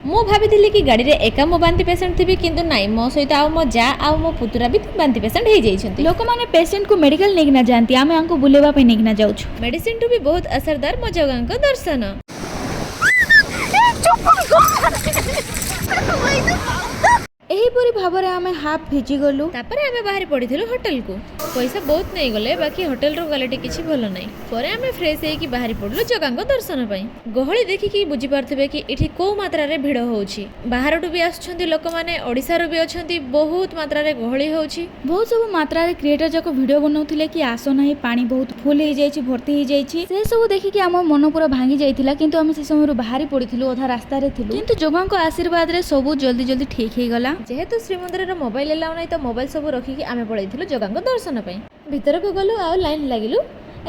ମୁଁ ଭାବିଥିଲି କି ଗାଡ଼ିରେ ଏକା ମୋ ବାନ୍ତି ପେସେଣ୍ଟ ଥିବି କିନ୍ତୁ ନାଇଁ ମୋ ସହିତ ଆଉ ମୋ ଯା ଆଉ ମୋ ପୁତୁରା ବି ବାନ୍ତି ପେସେଣ୍ଟ ହେଇଯାଇଛନ୍ତି। ଲୋକମାନେ ପେସେଣ୍ଟକୁ ମେଡିକାଲ ନେଇକିନା ଯାଆନ୍ତି, ଆମେ ଆଙ୍କୁ ବୁଲେଇବା ପାଇଁ ନେଇକିନା ଯାଉଛୁ। ମେଡିସିନଠୁ ବି ବହୁତ ଅସରଦାର ମୋ ଜଗାଙ୍କ ଦର୍ଶନ। ଏହିପରି ଭାବରେ ଆମେ ହାଫ୍ ଭିଜିଗଲୁ। ତାପରେ ଆମେ ବାହାରି ପଡ଼ିଥିଲୁ ହୋଟେଲକୁ। ପଇସା ବହୁତ ନେଇଗଲେ, ବାକି ହୋଟେଲର କ୍ୱାଲିଟି କିଛି ଭଲ ନାହିଁ। ପରେ ଆମେ ଫ୍ରେଶ୍ ହେଇକି ବାହାରି ପଡ଼ିଲୁ ଜଗାଙ୍କ ଦର୍ଶନ ପାଇଁ। ଗହଳି ଦେଖିକି ବୁଝିପାରୁଥିବେ କି ଏଠି କୋଉ ମାତ୍ରାରେ ଭିଡ଼ ହେଉଛି। ବାହାରଠୁ ବି ଆସୁଛନ୍ତି ଲୋକମାନେ, ଓଡ଼ିଶାରୁ ବି ଅଛନ୍ତି, ବହୁତ ମାତ୍ରାରେ ଗହଳି ହେଉଛି। ବହୁତ ସବୁ ମାତ୍ରାରେ କ୍ରିଏଟର ଯାକ ଭିଡ଼ିଓ ବନାଉଥିଲେ କି ଆସ ନାହିଁ, ପାଣି ବହୁତ ଫୁଲ ହେଇଯାଇଛି, ଭର୍ତ୍ତି ହେଇଯାଇଛି। ସେ ସବୁ ଦେଖିକି ଆମ ମନ ପୁରା ଭାଙ୍ଗି ଯାଇଥିଲା, କିନ୍ତୁ ଆମେ ସେ ସମୟରୁ ବାହାରି ପଡ଼ିଥିଲୁ, ଅଧା ରାସ୍ତାରେ ଥିଲୁ। କିନ୍ତୁ ଜଗାଙ୍କ ଆଶୀର୍ବାଦରେ ସବୁ ଜଲ୍ଦି ଜଲ୍ଦି ଠିକ୍ ହେଇଗଲା। ଯେହେତୁ ଶ୍ରୀମନ୍ଦିରରେ ମୋବାଇଲ ଏଲାଉ ନାହିଁ, ତ ମୋବାଇଲ ସବୁ ରଖିକି ଆମେ ପଳେଇଥିଲୁ ଜଗାଙ୍କ ଦର୍ଶନ ପାଇଁ। ଭିତରକୁ ଗଲୁ ଆଉ ଲାଇନ୍ ଲାଗିଲୁ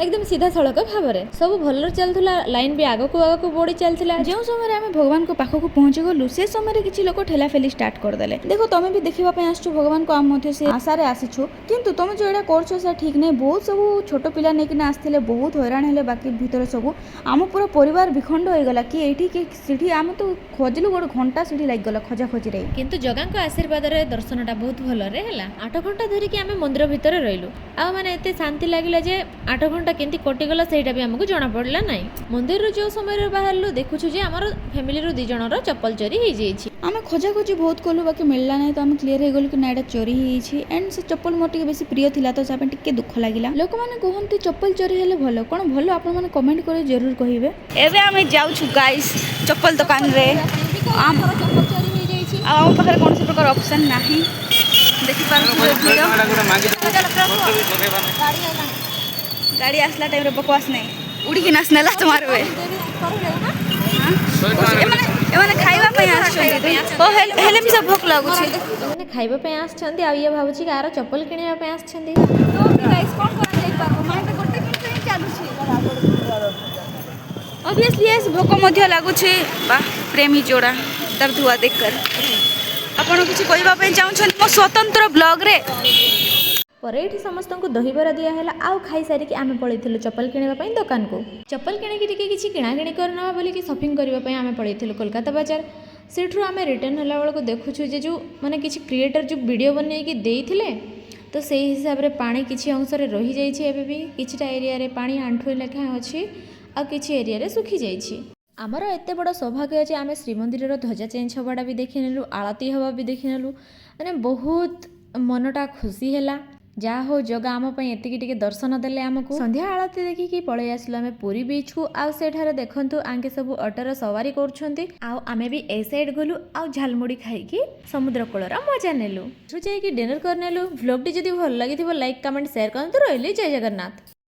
ଏକଦମ ସିଧାସଳଖ ଭାବରେ। ସବୁ ଭଲରେ ଚାଲୁଥିଲା, ଲାଇନ୍ ବି ଆଗକୁ ଆଗକୁ ବଢ଼ି ଚାଲିଥିଲା। ଯେଉଁ ସମୟରେ ଆମେ ଭଗବାନଙ୍କ ପାଖକୁ ପହଞ୍ଚି ଗଲୁ, ସେ ସମୟରେ କିଛି ଲୋକ ଠେଲାଫେଲି ଷ୍ଟାର୍ଟ କରିଦେଲେ। ଦେଖ, ତମେ ବି ଦେଖିବା ପାଇଁ ଆସିଛୁ ଭଗବାନଙ୍କୁ, ଆମେ ମଧ୍ୟ ସେ ଆଶାରେ ଆସିଛୁ, କିନ୍ତୁ ତମେ ଯେଉଁ ଏଇଟା କରୁଛ ସେଟା ଠିକ୍ ନାହିଁ। ବହୁତ ସବୁ ଛୋଟ ପିଲା ନେଇକିନା ଆସିଥିଲେ, ବହୁତ ହଇରାଣ ହେଲେ। ବାକି ଭିତରେ ସବୁ ଆମ ପୁରା ପରିବାର ବିଖଣ୍ଡ ହେଇଗଲା କି ଏଇଠି କି ସେଠି। ଆମେ ତ ଖୋଜିଲୁ, ଗୋଟେ ଘଣ୍ଟା ସେଠି ଲାଗିଗଲା ଖୋଜାଖୋଜିରେ। କିନ୍ତୁ ଜଗାଙ୍କ ଆଶୀର୍ବାଦରେ ଦର୍ଶନଟା ବହୁତ ଭଲରେ ହେଲା। 8 ଘଣ୍ଟା ଧରିକି ଆମେ ମନ୍ଦିର ଭିତରେ ରହିଲୁ। ଆଉ ମାନେ ଏତେ ଶାନ୍ତି ଲାଗିଲା ଯେ 8 ଘଣ୍ଟା କେମିତି କଟିଗଲା ସେଇଟା ବି ଆମକୁ ଜଣାପଡ଼ିଲା ନାହିଁ। ମନ୍ଦିରରୁ ଯେଉଁ ସମୟରେ ବାହାରିଲୁ ଦେଖୁଛୁ ଯେ ଆମର ଫ୍ୟାମିଲିରୁ 2 ଜଣର ଚପଲ ଚୋରି ହେଇଯାଇଛି। ଆମେ ଖୋଜାଖୋଜି ବହୁତ କଲୁ, ବାକି ମିଳିଲା ନାହିଁ। ତ ଆମେ କ୍ଲିୟର ହେଇଗଲୁ କି ନା ଏଇଟା ଚୋରି ହେଇଯାଇଛି। ଆଣ୍ଡ ସେ ଚପଲ ମୋର ଟିକେ ବେଶୀ ପ୍ରିୟ ଥିଲା, ତ ତା ପାଇଁ ଟିକେ ଦୁଃଖ ଲାଗିଲା। ଲୋକମାନେ କୁହନ୍ତି ଚପଲ ଚୋରି ହେଲେ ଭଲ, କ'ଣ ଭଲ ଆପଣମାନେ କମେଣ୍ଟ କରି ଜରୁର କହିବେ। ଏବେ ଆମେ ଯାଉଛୁ ଗାଇସ୍ ଚପଲ ଦୋକାନରେ। ଆମ ପାଖରେ କୌଣସି ପ୍ରକାର ଅପସନ୍ ନାହିଁ, ଦେଖିପାରୁଥିବେ ଭିଡ଼। ଗାଡ଼ି ଆସିଲା ଟାଇମ୍ରେ ବକୱାସ ନାହିଁ, ଉଡ଼ିକିନା ଆସିନେଲା ତୁମାର ହୁଏ। ଏମାନେ ଖାଇବା ପାଇଁ ଆସୁଛନ୍ତି, ହେଲେ ବି ସବୁ ଭୋକ ଲାଗୁଛି। ଏମାନେ ଖାଇବା ପାଇଁ ଆସିଛନ୍ତି, ଆଉ ଇଏ ଭାବୁଛି କାହାର ଚପଲ କିଣିବା ପାଇଁ ଆସିଛନ୍ତି। ऑब्वियसली यस भोक ମଧ୍ୟ ଲାଗୁଛି। ବା ପ୍ରେମୀ ଯୋଡ଼ା ଦର୍ଦ हुआ देखकर। ଆପଣ କିଛି କହିବା ପାଇଁ ଚାହୁଁଛନ୍ତି ମୋ ସ୍ୱତନ୍ତ୍ର ବ୍ଲଗରେ? ପରେ ଏଠି ସମସ୍ତଙ୍କୁ ଦହିବରା ଦିଆହେଲା। ଆଉ ଖାଇସାରିକି ଆମେ ପଳେଇଥିଲୁ ଚପଲ କିଣିବା ପାଇଁ ଦୋକାନକୁ। ଚପଲ କିଣିକି ଟିକେ କିଛି କିଣାକିଣି କରିନେବା ବୋଲିକି ସପିଂ କରିବା ପାଇଁ ଆମେ ପଳେଇଥିଲୁ କୋଲକାତା ବଜାର। ସେଠୁ ଆମେ ରିଟର୍ନ ହେଲା ବେଳକୁ ଦେଖୁଛୁ ଯେ ଯେଉଁ ମାନେ କିଛି କ୍ରିଏଟର ଯେଉଁ ଭିଡ଼ିଓ ବନେଇକି ଦେଇଥିଲେ, ତ ସେଇ ହିସାବରେ ପାଣି କିଛି ଅଂଶରେ ରହିଯାଇଛି। ଏବେ ବି କିଛିଟା ଏରିଆରେ ପାଣି ଆଣ୍ଠୁଏ ଲେଖାଏଁ ଅଛି, ଆଉ କିଛି ଏରିଆରେ ଶୁଖିଯାଇଛି। ଆମର ଏତେ ବଡ଼ ସୌଭାଗ୍ୟ ଅଛି, ଆମେ ଶ୍ରୀମନ୍ଦିରର ଧ୍ୱଜା ଚେଞ୍ଜ ହେବାଟା ବି ଦେଖିନେଲୁ, ଆଳତୀ ହେବା ବି ଦେଖିନେଲୁ। ମାନେ ବହୁତ ମନଟା ଖୁସି ହେଲା। ଯାହା ହଉ ଜଗା ଆମ ପାଇଁ ଏତିକି ଟିକେ ଦର୍ଶନ ଦେଲେ ଆମକୁ। ସନ୍ଧ୍ୟା ଆଳତୀ ଦେଖିକି ପଳେଇ ଆସିଲୁ ଆମେ ପୁରୀ ବିଚ୍କୁ। ଆଉ ସେଠାରେ ଦେଖନ୍ତୁ ଆଙ୍କେ ସବୁ ଅଟୋରେ ସୱାରି କରୁଛନ୍ତି, ଆଉ ଆମେ ବି ଏ ସାଇଡ଼୍ ଗଲୁ ଆଉ ଝାଲମୁଢ଼ି ଖାଇକି ସମୁଦ୍ର କୂଳର ମଜା ନେଲୁ। ଯାଇକି ଡିନର କରିନେଲୁ। ଭ୍ଲଗ୍ଟି ଯଦି ଭଲ ଲାଗିଥିବ ଲାଇକ୍ କମେଣ୍ଟ ସେୟାର କରନ୍ତୁ। ରହିଲି, ଜୟ ଜଗନ୍ନାଥ।